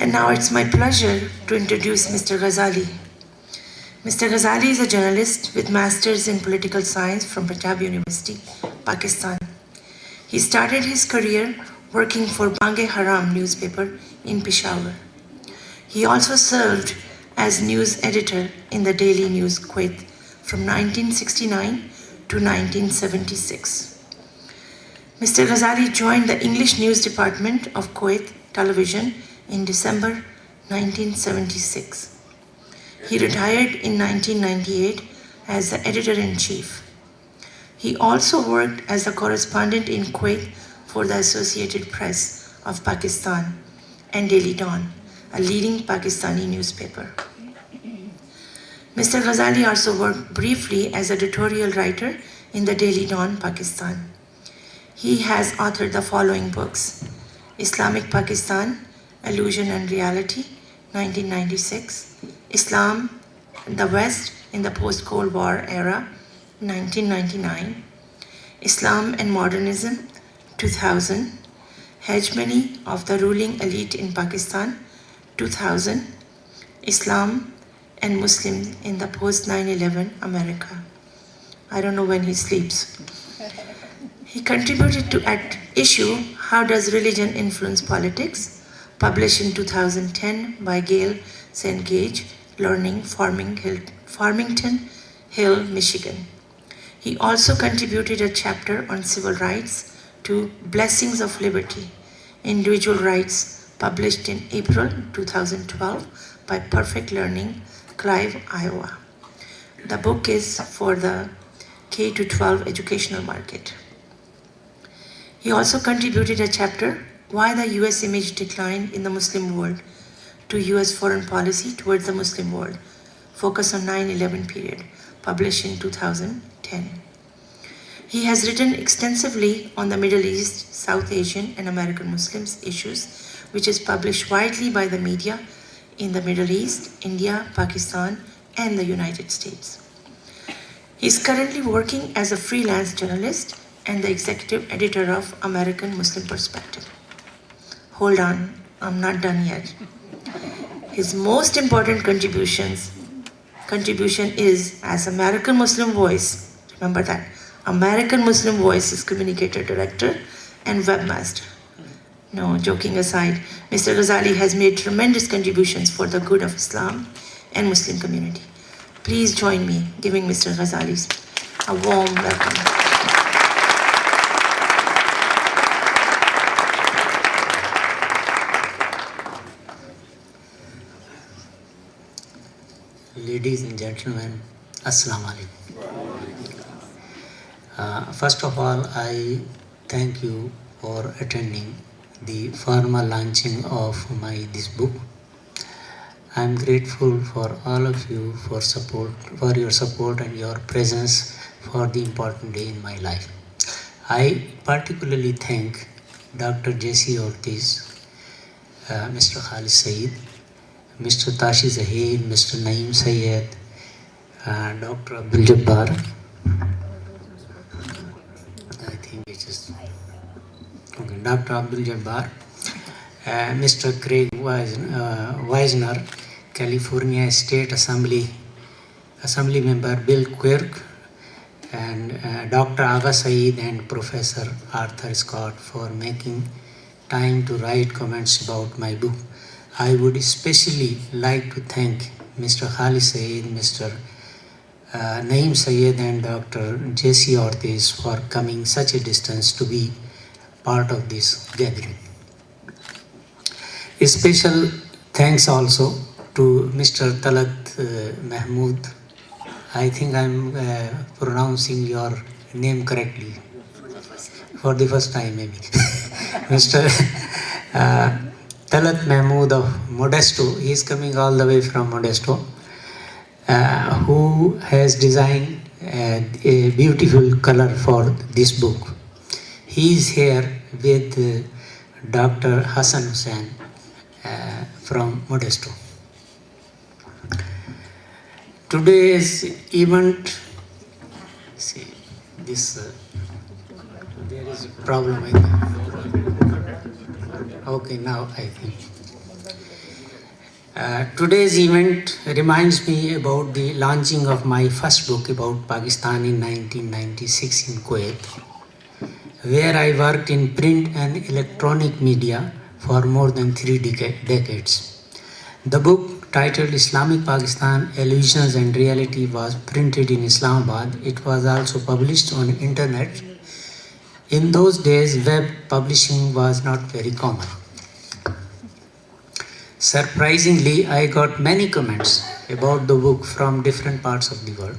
And now it's my pleasure to introduce Mr. Ghazali. Mr. Ghazali is a journalist with Masters in Political Science from Punjab University, Pakistan. He started his career working for Bange-Haram newspaper in Peshawar. He also served as news editor in the Daily News Kuwait from 1969 to 1976. Mr. Ghazali joined the English News Department of Kuwait Television in December 1976. He retired in 1998 as the editor-in-chief. He also worked as a correspondent in Kuwait for the Associated Press of Pakistan and Daily Dawn, a leading Pakistani newspaper. Mr. Ghazali also worked briefly as editorial writer in the Daily Dawn, Pakistan. He has authored the following books: Islamic Pakistan, Illusion and Reality, 1996, Islam, the West in the Post-Cold War Era, 1999, Islam and Modernism, 2000, Hegemony of the Ruling Elite in Pakistan, 2000, Islam and Muslims in the Post-9/11 America. I don't know when he sleeps. He contributed to an issue, How Does Religion Influence Politics?, published in 2010 by Gail St. Gage Learning, Farmington Hill, Michigan. He also contributed a chapter on civil rights to Blessings of Liberty, Individual Rights, published in April 2012 by Perfect Learning, Clive, Iowa. The book is for the K-12 educational market. He also contributed a chapter, Why the US Image Declined in the Muslim World, to US Foreign Policy Towards the Muslim World, focus on 9/11 period, published in 2010. He has written extensively on the Middle East, South Asian, and American Muslims issues, which is published widely by the media in the Middle East, India, Pakistan, and the United States. He is currently working as a freelance journalist and the executive editor of American Muslim Perspective. Hold on, I'm not done yet. His most important contribution is as American Muslim Voice. Remember that. American Muslim Voice is communicator director and webmaster. No, joking aside, Mr. Ghazali has made tremendous contributions for the good of Islam and Muslim community. Please join me giving Mr. Ghazali a warm welcome. Ladies and gentlemen, Assalamu alaikum. First of all, I thank you for attending the formal launching of this book. I am grateful for all of you for your support and your presence for the important day in my life. I particularly thank Dr. J.C. Ortiz, Mr. Khalid Saeed, Mr. Tashi Zahir, Mr. Naeem Sayed, Dr. Abdul Jabbar, I think it is Dr. Abdul Jabbar, Mr. Craig Weisner, California State Assembly Member Bill Quirk, and Dr. Aga Saeed and Professor Arthur Scott for making time to write comments about my book. I would especially like to thank Mr. Khalid Saeed, Mr. Naeem Sayed, and Dr. J.C. Ortiz for coming such a distance to be part of this gathering. A special thanks also to Mr. Talat Mahmood. I think I'm pronouncing your name correctly for the first time, maybe. Mr. Talat Mahmood of Modesto, he is coming all the way from Modesto, who has designed a beautiful color for this book. He is here with Dr. Hassan Hussain from Modesto. Today's event, see this, there is a problem. Okay, now I think. Today's event reminds me about the launching of my first book about Pakistan in 1996 in Kuwait, where I worked in print and electronic media for more than 3 decades. The book, titled Islamic Pakistan, Illusions and Reality, was printed in Islamabad. It was also published on internet. In those days, web publishing was not very common. Surprisingly, I got many comments about the book from different parts of the world.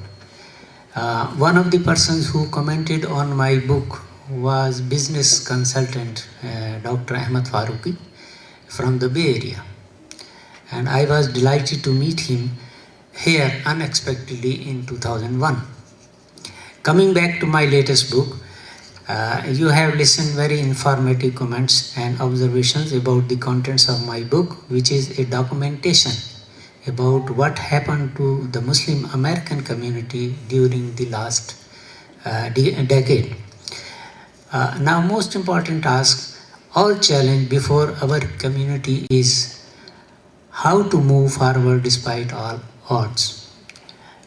One of the persons who commented on my book was business consultant Dr. Ahmed Farooqi from the Bay Area. And I was delighted to meet him here unexpectedly in 2001. Coming back to my latest book, you have listened very informative comments and observations about the contents of my book, which is a documentation about what happened to the Muslim American community during the last decade. Now, most important task, all challenge before our community is how to move forward despite all odds.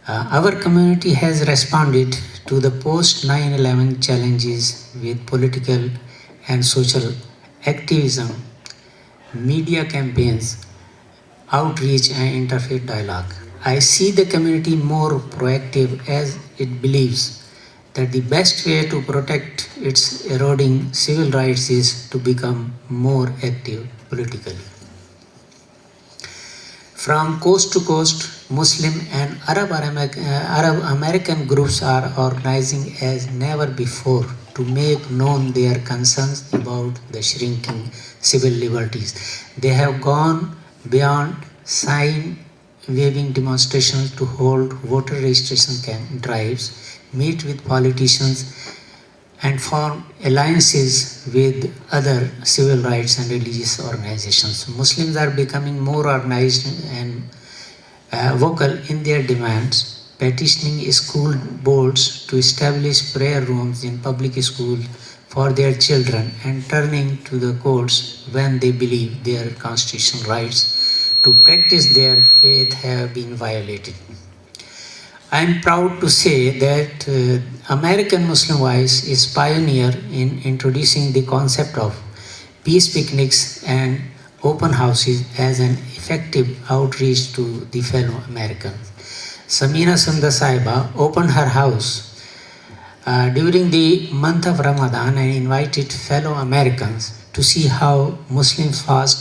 Our community has responded to the post 9/11 challenges with political and social activism, media campaigns, outreach and interfaith dialogue. I see the community more proactive as it believes that the best way to protect its eroding civil rights is to become more active politically. From coast to coast, Muslim and Arab American groups are organizing as never before to make known their concerns about the shrinking civil liberties. They have gone beyond sign-waving demonstrations to hold voter registration drives, meet with politicians, and form alliances with other civil rights and religious organizations. Muslims are becoming more organized and vocal in their demands, petitioning school boards to establish prayer rooms in public schools for their children and turning to the courts when they believe their constitutional rights to practice their faith have been violated. I am proud to say that American Muslim Voice is pioneer in introducing the concept of peace picnics and open houses as an effective outreach to the fellow Americans. Samina Sundar Sahiba opened her house during the month of Ramadan and invited fellow Americans to see how Muslims fast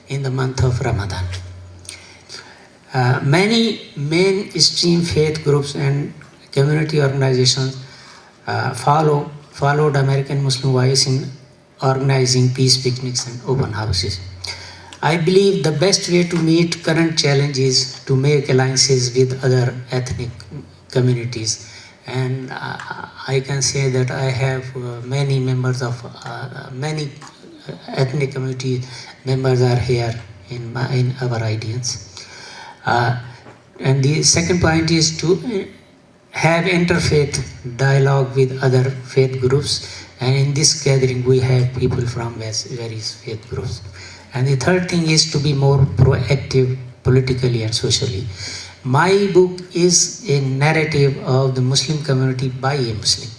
in the month of Ramadan. Many mainstream faith groups and community organizations followed American Muslim Voice in organizing peace picnics and open houses. I believe the best way to meet current challenges is to make alliances with other ethnic communities. And I can say that I have many members of many ethnic community members are here in our audience. And the second point is to have interfaith dialogue with other faith groups, and in this gathering we have people from various faith groups. And the third thing is to be more proactive politically and socially. My book is a narrative of the Muslim community by a Muslim.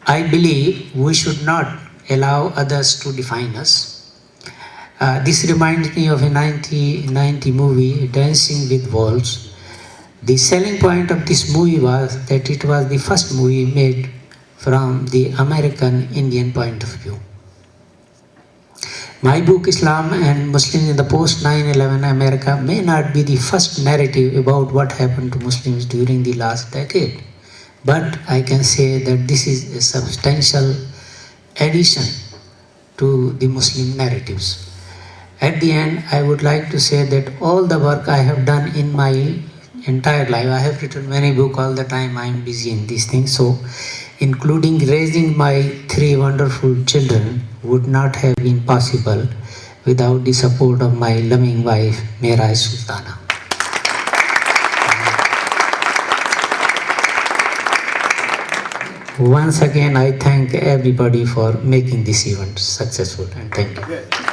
I believe we should not allow others to define us. This reminds me of a 1990 movie, Dancing with Wolves. The selling point of this movie was that it was the first movie made from the American Indian point of view. My book, Islam and Muslims in the post 9/11 America, may not be the first narrative about what happened to Muslims during the last decade, but I can say that this is a substantial addition to the Muslim narratives. At the end, I would like to say that all the work I have done in my entire life, I have written many books all the time, I am busy in these things, so including raising my 3 wonderful children would not have been possible without the support of my loving wife, Meera Sultana. Once again, I thank everybody for making this event successful, and thank you.